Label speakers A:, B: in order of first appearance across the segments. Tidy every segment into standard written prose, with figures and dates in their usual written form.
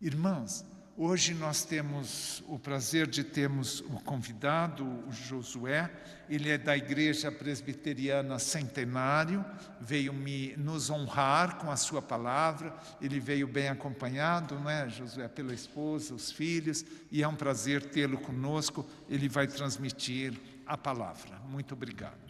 A: Irmãos, hoje nós temos o prazer de termos o convidado, o Josué. Ele é da Igreja Presbiteriana Centenário, veio nos honrar com a sua palavra. Ele veio bem acompanhado, não é, Josué, pela esposa, os filhos, e é um prazer tê-lo conosco. Ele vai transmitir a palavra. Muito obrigado.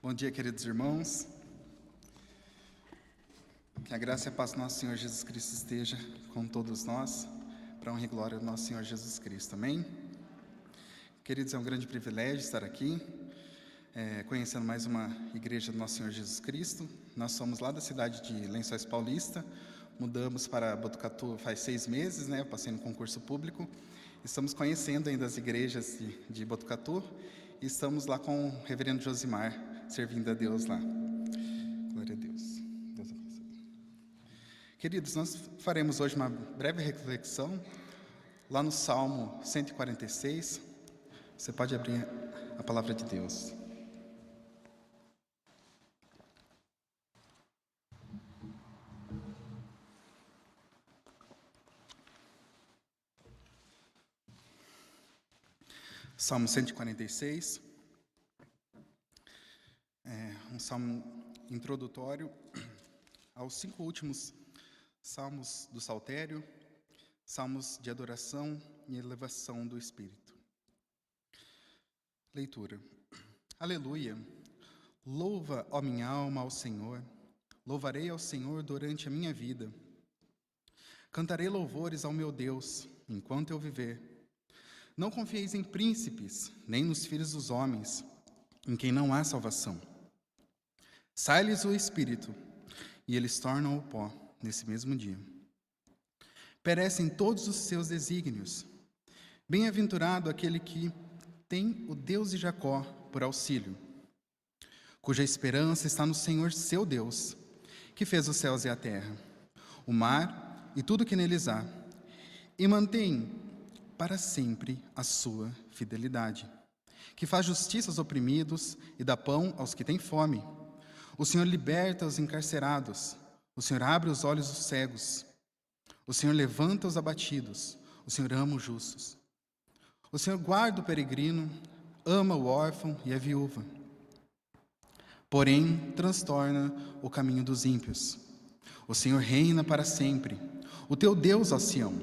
B: Bom dia, queridos irmãos. Que a graça e a paz do nosso Senhor Jesus Cristo esteja com todos nós, para a honra e glória do nosso Senhor Jesus Cristo. Amém? Queridos, é um grande privilégio estar aqui, conhecendo mais uma igreja do nosso Senhor Jesus Cristo. Nós somos lá da cidade de Lençóis Paulista, mudamos para Botucatu faz 6 meses, né? Eu passei no concurso público. Estamos conhecendo ainda as igrejas de Botucatu e estamos lá com o reverendo Josimar, servindo a Deus lá. Glória a Deus. Deus abençoe. Queridos, nós faremos hoje uma breve reflexão lá no Salmo 146. Você pode abrir a palavra de Deus. Salmo 146. Um salmo introdutório aos 5 últimos salmos do Saltério, salmos de adoração e elevação do Espírito. Leitura. Aleluia! Louva, ó minha alma, ao Senhor. Louvarei ao Senhor durante a minha vida. Cantarei louvores ao meu Deus, enquanto eu viver. Não confieis em príncipes, nem nos filhos dos homens, em quem não há salvação. Sai-lhes o espírito, e eles tornam o pó nesse mesmo dia. Perecem todos os seus desígnios. Bem-aventurado aquele que tem o Deus de Jacó por auxílio, cuja esperança está no Senhor seu Deus, que fez os céus e a terra, o mar e tudo que neles há, e mantém para sempre a sua fidelidade, que faz justiça aos oprimidos e dá pão aos que têm fome. O Senhor liberta os encarcerados, o Senhor abre os olhos dos cegos, o Senhor levanta os abatidos, o Senhor ama os justos. O Senhor guarda o peregrino, ama o órfão e a viúva, porém transtorna o caminho dos ímpios. O Senhor reina para sempre, o teu Deus, ó Sião,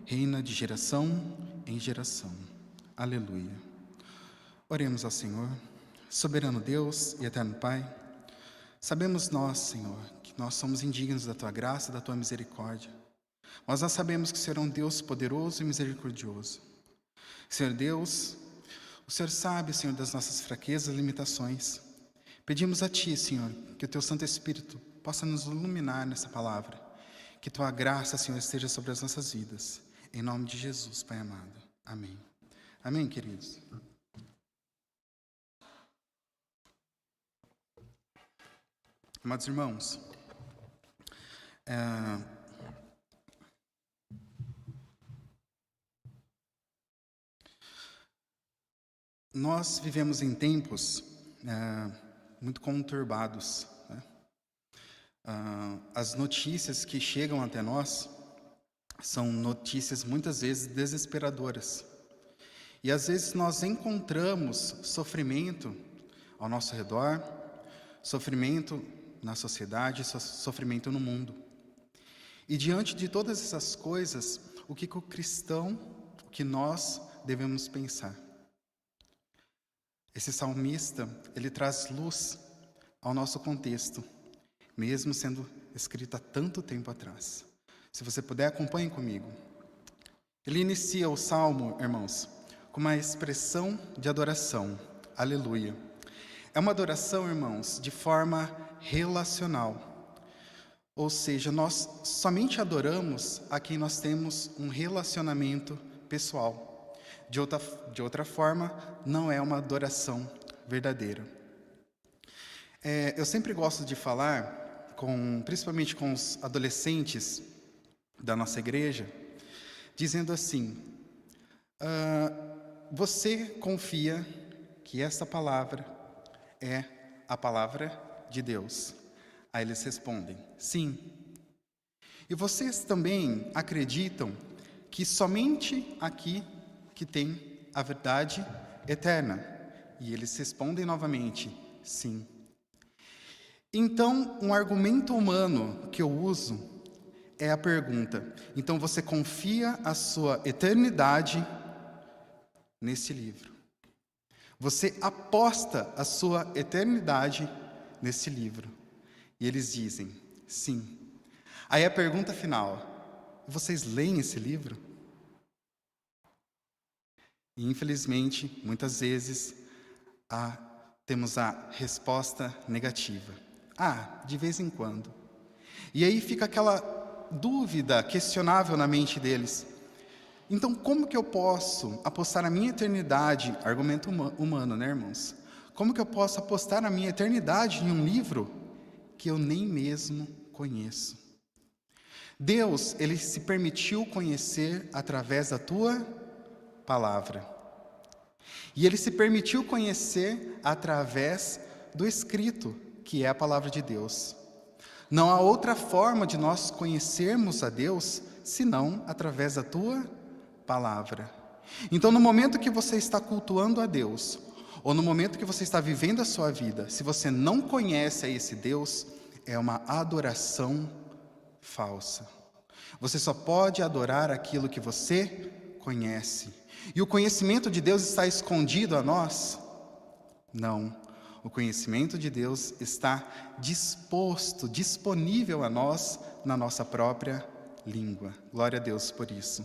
B: reina de geração em geração. Aleluia. Oremos ao Senhor. Soberano Deus e eterno Pai, sabemos nós, Senhor, que nós somos indignos da Tua graça e da Tua misericórdia. Mas nós sabemos que o Senhor é um Deus poderoso e misericordioso. Senhor Deus, o Senhor sabe, Senhor, das nossas fraquezas e limitações. Pedimos a Ti, Senhor, que o Teu Santo Espírito possa nos iluminar nessa palavra. Que Tua graça, Senhor, esteja sobre as nossas vidas. Em nome de Jesus, Pai amado. Amém. Amém, queridos. Amados irmãos, nós vivemos em tempos muito conturbados, né? As notícias que chegam até nós são notícias muitas vezes desesperadoras. E às vezes nós encontramos sofrimento ao nosso redor, sofrimento na sociedade, sofrimento no mundo. E diante de todas essas coisas, o que o cristão, o que nós devemos pensar? Esse salmista, ele traz luz ao nosso contexto, mesmo sendo escrito há tanto tempo atrás. Se você puder, acompanhe comigo. Ele inicia o salmo, irmãos, com uma expressão de adoração. Aleluia. É uma adoração, irmãos, de forma relacional. Ou seja, nós somente adoramos a quem nós temos um relacionamento pessoal. De outra forma, não é uma adoração verdadeira. Eu sempre gosto de falar, principalmente com os adolescentes da nossa igreja, dizendo assim: você confia que essa palavra é a palavra de Deus? Aí eles respondem: sim. E vocês também acreditam que somente aqui que tem a verdade eterna? E eles respondem novamente: sim. Então, um argumento humano que eu uso é a pergunta: então você confia a sua eternidade nesse livro? Você aposta a sua eternidade nesse livro? E eles dizem: sim. Aí a pergunta final: vocês leem esse livro? E infelizmente, muitas vezes, temos a resposta negativa. De vez em quando. E aí fica aquela dúvida questionável na mente deles. Então, como que eu posso apostar a minha eternidade, argumento humano, né, irmãos? Como que eu posso apostar a minha eternidade em um livro que eu nem mesmo conheço? Deus, Ele se permitiu conhecer através da tua palavra. E Ele se permitiu conhecer através do escrito, que é a palavra de Deus. Não há outra forma de nós conhecermos a Deus, senão através da tua palavra. Então, no momento que você está cultuando a Deus, ou no momento que você está vivendo a sua vida, se você não conhece a esse Deus, é uma adoração falsa. Você só pode adorar aquilo que você conhece. E o conhecimento de Deus está escondido a nós? Não. O conhecimento de Deus está disponível a nós na nossa própria língua. Glória a Deus por isso.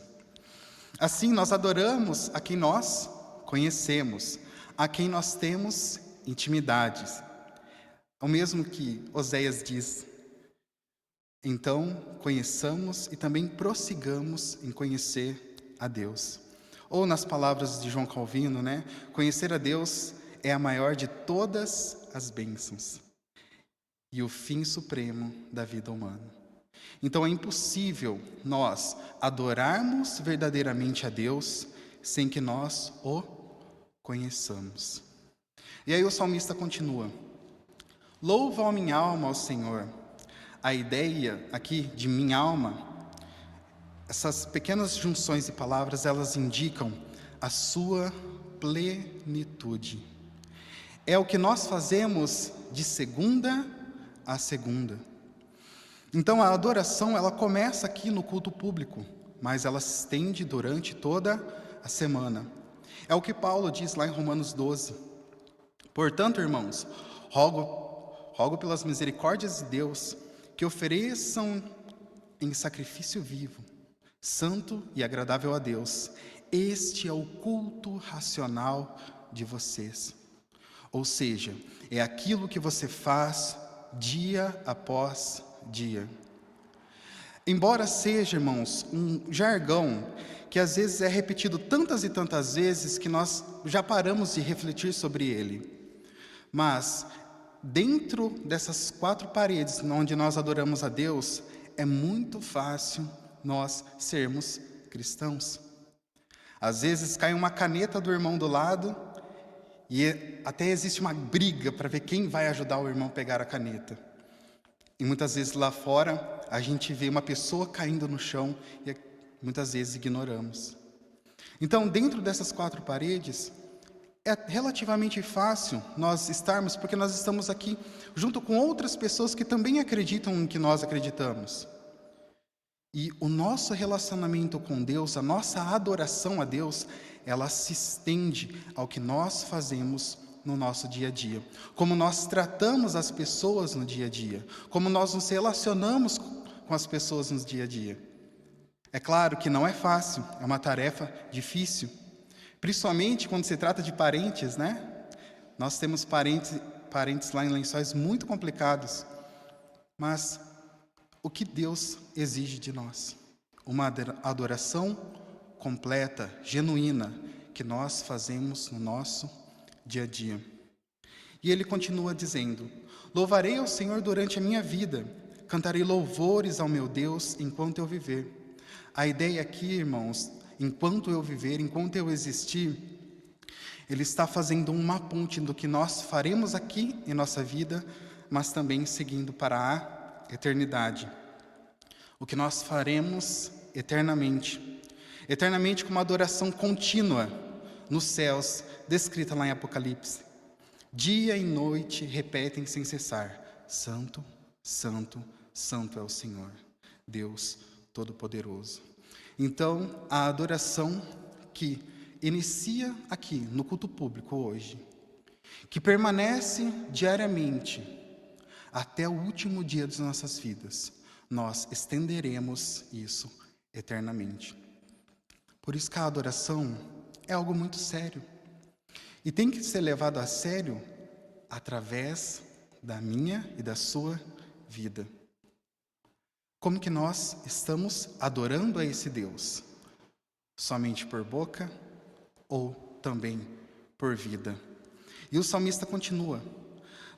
B: Assim, nós adoramos a quem nós conhecemos, a quem nós temos intimidades. O mesmo que Oséias diz: então, conheçamos e também prossigamos em conhecer a Deus. Ou nas palavras de João Calvino, né? Conhecer a Deus é a maior de todas as bênçãos e o fim supremo da vida humana. Então é impossível nós adorarmos verdadeiramente a Deus sem que nós o conheçamos. E aí o salmista continua: louva a minha alma ao Senhor. A ideia aqui de minha alma, essas pequenas junções de palavras, elas indicam a sua plenitude. É o que nós fazemos de segunda a segunda. Então a adoração, ela começa aqui no culto público, mas ela se estende durante toda a semana. É o que Paulo diz lá em Romanos 12. Portanto, irmãos, rogo pelas misericórdias de Deus que ofereçam em sacrifício vivo, santo e agradável a Deus. Este é o culto racional de vocês. Ou seja, é aquilo que você faz dia após dia. Embora seja, irmãos, um jargão que às vezes é repetido tantas e tantas vezes que nós já paramos de refletir sobre ele. Mas dentro dessas 4 paredes onde nós adoramos a Deus, é muito fácil nós sermos cristãos. Às vezes cai uma caneta do irmão do lado e até existe uma briga para ver quem vai ajudar o irmão a pegar a caneta. E muitas vezes lá fora a gente vê uma pessoa caindo no chão e muitas vezes ignoramos. Então, dentro dessas 4 paredes, é relativamente fácil nós estarmos, porque nós estamos aqui junto com outras pessoas que também acreditam em que nós acreditamos. E o nosso relacionamento com Deus, a nossa adoração a Deus, ela se estende ao que nós fazemos no nosso dia a dia. Como nós tratamos as pessoas no dia a dia. Como nós nos relacionamos com as pessoas no dia a dia. É claro que não é fácil, é uma tarefa difícil. Principalmente quando se trata de parentes, né? Nós temos parentes lá em Lençóis muito complicados. Mas o que Deus exige de nós? Uma adoração completa, genuína, que nós fazemos no nosso dia a dia. E ele continua dizendo: louvarei ao Senhor durante a minha vida, cantarei louvores ao meu Deus enquanto eu viver. A ideia aqui, irmãos, enquanto eu viver, enquanto eu existir, ele está fazendo uma ponte do que nós faremos aqui em nossa vida, mas também seguindo para a eternidade. O que nós faremos eternamente. Eternamente com uma adoração contínua nos céus, descrita lá em Apocalipse. Dia e noite repetem sem cessar: Santo, Santo, Santo é o Senhor, Deus Todo-Poderoso. Então, a adoração que inicia aqui no culto público hoje, que permanece diariamente até o último dia de nossas vidas, nós estenderemos isso eternamente. Por isso que a adoração é algo muito sério. E tem que ser levado a sério através da minha e da sua vida. Como que nós estamos adorando a esse Deus? Somente por boca ou também por vida? E o salmista continua: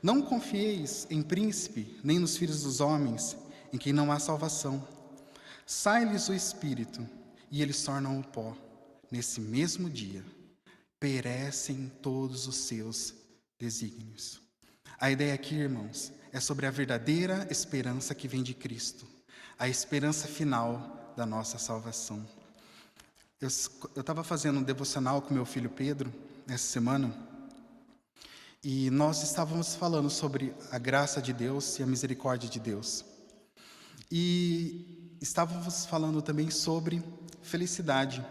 B: Não confieis em príncipe, nem nos filhos dos homens, em quem não há salvação. Sai-lhes o espírito, e eles tornam o pó. Nesse mesmo dia, perecem todos os seus desígnios. A ideia aqui, irmãos, é sobre a verdadeira esperança que vem de Cristo, a esperança final da nossa salvação. Eu estava fazendo um devocional com meu filho Pedro, essa semana, e nós estávamos falando sobre a graça de Deus e a misericórdia de Deus. E estávamos falando também sobre felicidade.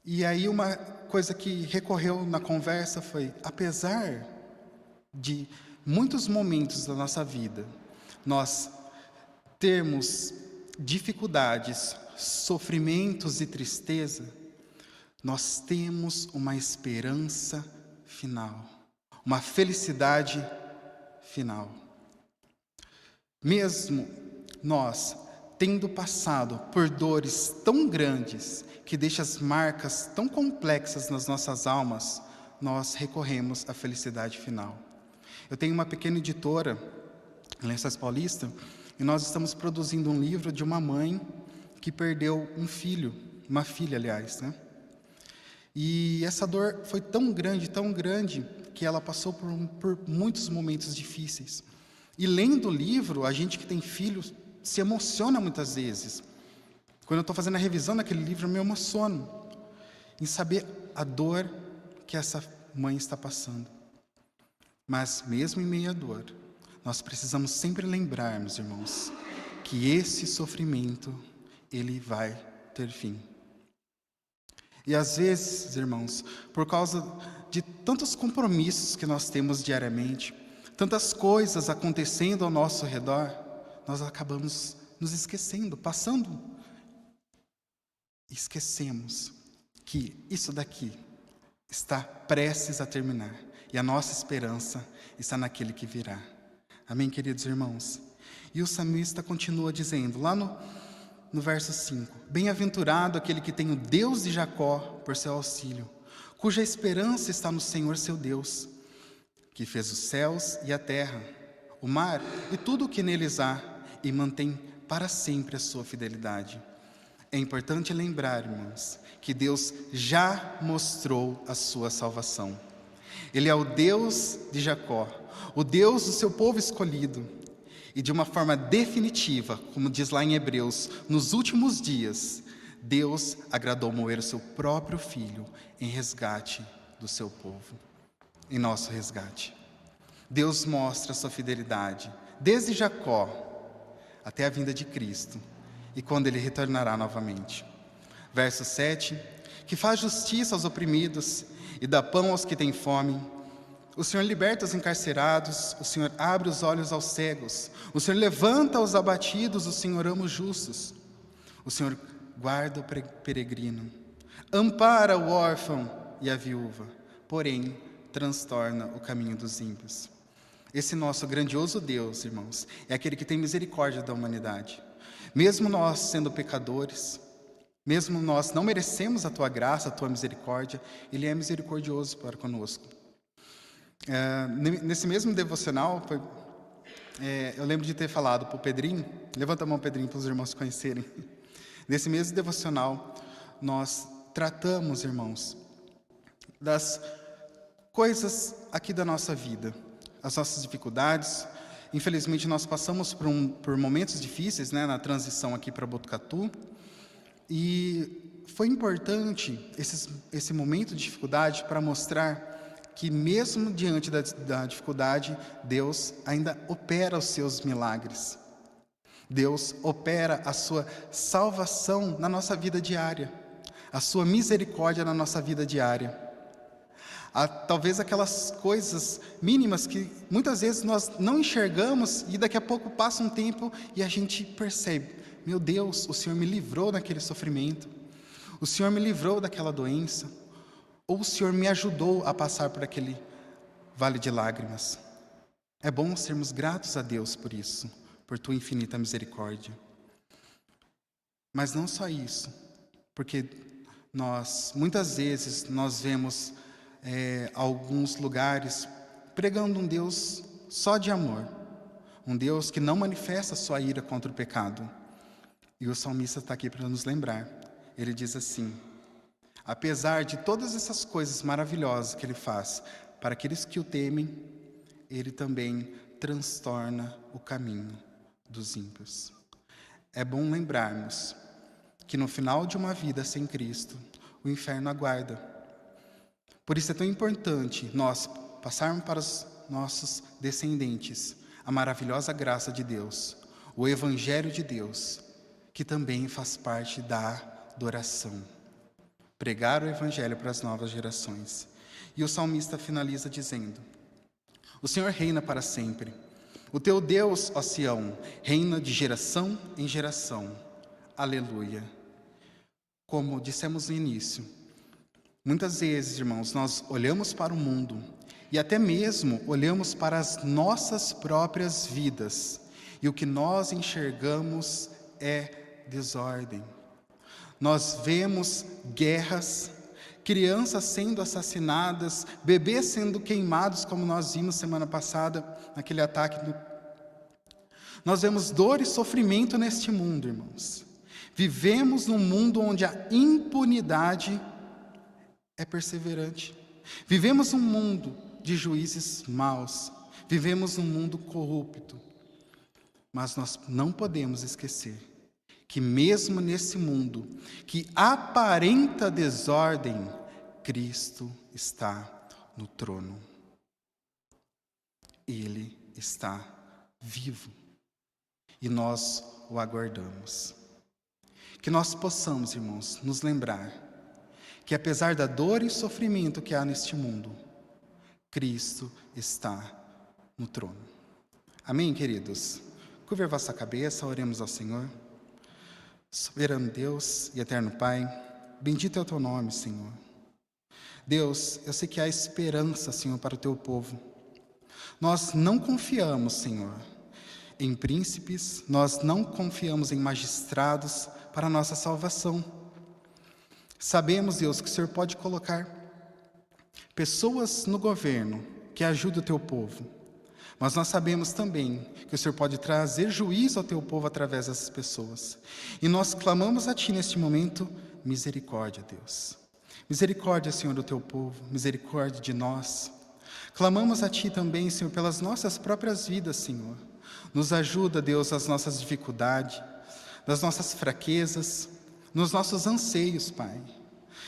B: E aí uma coisa que recorreu na conversa foi: apesar de muitos momentos da nossa vida nós termos dificuldades, sofrimentos e tristeza, nós temos uma esperança final, uma felicidade final. Mesmo nós tendo passado por dores tão grandes, que deixam as marcas tão complexas nas nossas almas, nós recorremos à felicidade final. Eu tenho uma pequena editora, Lençóis Paulista, e nós estamos produzindo um livro de uma mãe que perdeu um filho, uma filha, aliás, né? E essa dor foi tão grande, que ela passou por muitos momentos difíceis. E lendo o livro, a gente que tem filhos se emociona muitas vezes. Quando eu estou fazendo a revisão daquele livro, eu me emociono em saber a dor que essa mãe está passando. Mas mesmo em meio à dor, nós precisamos sempre lembrarmos, irmãos, que esse sofrimento, ele vai ter fim. E às vezes, irmãos, por causa de tantos compromissos que nós temos diariamente, tantas coisas acontecendo ao nosso redor, nós acabamos nos esquecendo, esquecemos que isso daqui está prestes a terminar e a nossa esperança está naquele que virá. Amém, queridos irmãos? E o salmista continua dizendo, lá no verso 5, Bem-aventurado aquele que tem o Deus de Jacó por seu auxílio, cuja esperança está no Senhor seu Deus, que fez os céus e a terra, o mar e tudo o que neles há, e mantém para sempre a sua fidelidade. É importante lembrar, irmãos, que Deus já mostrou a sua salvação. Ele é o Deus de Jacó, o Deus do seu povo escolhido. E de uma forma definitiva, como diz lá em Hebreus, nos últimos dias, Deus agradou moer o seu próprio Filho em resgate do seu povo, em nosso resgate. Deus mostra a sua fidelidade, desde Jacó até a vinda de Cristo, e quando Ele retornará novamente. Verso 7, que faz justiça aos oprimidos e dá pão aos que têm fome. O Senhor liberta os encarcerados, o Senhor abre os olhos aos cegos, o Senhor levanta os abatidos, o Senhor ama os justos. O Senhor guarda o peregrino, ampara o órfão e a viúva, porém transtorna o caminho dos ímpios. Esse nosso grandioso Deus, irmãos, é aquele que tem misericórdia da humanidade. Mesmo nós sendo pecadores, mesmo nós não merecemos a Tua graça, a Tua misericórdia, Ele é misericordioso para conosco. Nesse mesmo devocional, eu lembro de ter falado para o Pedrinho, levanta a mão, Pedrinho, para os irmãos conhecerem. Nesse mesmo devocional, nós tratamos, irmãos, das coisas aqui da nossa vida, as nossas dificuldades. Infelizmente, nós passamos por momentos difíceis, né, na transição aqui para Botucatu, e foi importante esse momento de dificuldade para mostrar que mesmo diante da dificuldade, Deus ainda opera os seus milagres. Deus opera a sua salvação na nossa vida diária, a sua misericórdia na nossa vida diária. Talvez aquelas coisas mínimas que muitas vezes nós não enxergamos e daqui a pouco passa um tempo e a gente percebe: meu Deus, o Senhor me livrou daquele sofrimento, o Senhor me livrou daquela doença, ou o Senhor me ajudou a passar por aquele vale de lágrimas. É bom sermos gratos a Deus por isso, por tua infinita misericórdia. Mas não só isso, porque muitas vezes nós vemos alguns lugares pregando um Deus só de amor, um Deus que não manifesta sua ira contra o pecado. E o salmista está aqui para nos lembrar. Ele diz assim: apesar de todas essas coisas maravilhosas que Ele faz para aqueles que o temem, Ele também transtorna o caminho dos ímpios. É bom lembrarmos que no final de uma vida sem Cristo, o inferno aguarda. Por isso é tão importante nós passarmos para os nossos descendentes a maravilhosa graça de Deus, o Evangelho de Deus, que também faz parte da adoração. Pregar o Evangelho para as novas gerações. E o salmista finaliza dizendo: o Senhor reina para sempre. O teu Deus, ó Sião, reina de geração em geração. Aleluia. Como dissemos no início, muitas vezes, irmãos, nós olhamos para o mundo e até mesmo olhamos para as nossas próprias vidas, e o que nós enxergamos é desordem. Nós vemos guerras, crianças sendo assassinadas, bebês sendo queimados, como nós vimos semana passada, naquele ataque. Nós vemos dor e sofrimento neste mundo, irmãos. Vivemos num mundo onde a impunidade é perseverante. Vivemos num mundo de juízes maus. Vivemos num mundo corrupto. Mas nós não podemos esquecer que mesmo nesse mundo que aparenta desordem, Cristo está no trono. Ele está vivo e nós o aguardamos. Que nós possamos, irmãos, nos lembrar que apesar da dor e sofrimento que há neste mundo, Cristo está no trono. Amém, queridos? Curve a vossa cabeça, oremos ao Senhor. Soberano Deus e eterno Pai, bendito é o teu nome, Senhor. Deus, eu sei que há esperança, Senhor, para o teu povo. Nós não confiamos, Senhor, em príncipes, nós não confiamos em magistrados para a nossa salvação. Sabemos, Deus, que o Senhor pode colocar pessoas no governo que ajudem o teu povo. Mas nós sabemos também que o Senhor pode trazer juízo ao teu povo através dessas pessoas. E nós clamamos a Ti neste momento, misericórdia, Deus. Misericórdia, Senhor, do teu povo, misericórdia de nós. Clamamos a Ti também, Senhor, pelas nossas próprias vidas, Senhor. Nos ajuda, Deus, nas nossas dificuldades, nas nossas fraquezas, nos nossos anseios, Pai.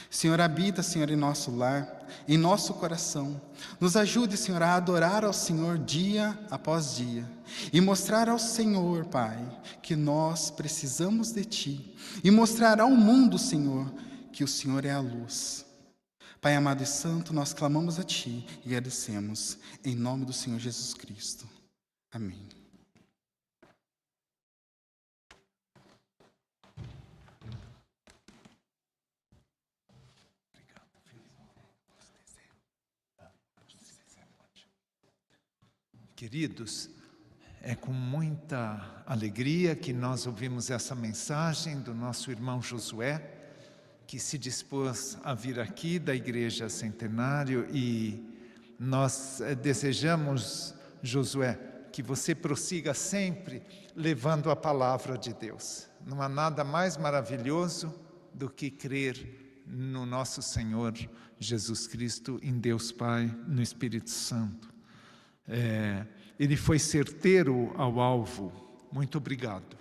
B: Senhor, habita, Senhor, em nosso lar, em nosso coração. Nos ajude, Senhor, a adorar ao Senhor dia após dia. E mostrar ao Senhor, Pai, que nós precisamos de Ti. E mostrar ao mundo, Senhor, que o Senhor é a luz. Pai amado e santo, nós clamamos a Ti e agradecemos. Em nome do Senhor Jesus Cristo. Amém.
A: Queridos, é com muita alegria que nós ouvimos essa mensagem do nosso irmão Josué, que se dispôs a vir aqui da Igreja Centenário, e nós desejamos, Josué, que você prossiga sempre levando a palavra de Deus. Não há nada mais maravilhoso do que crer no nosso Senhor Jesus Cristo, em Deus Pai, no Espírito Santo. Ele foi certeiro ao alvo. Muito obrigado.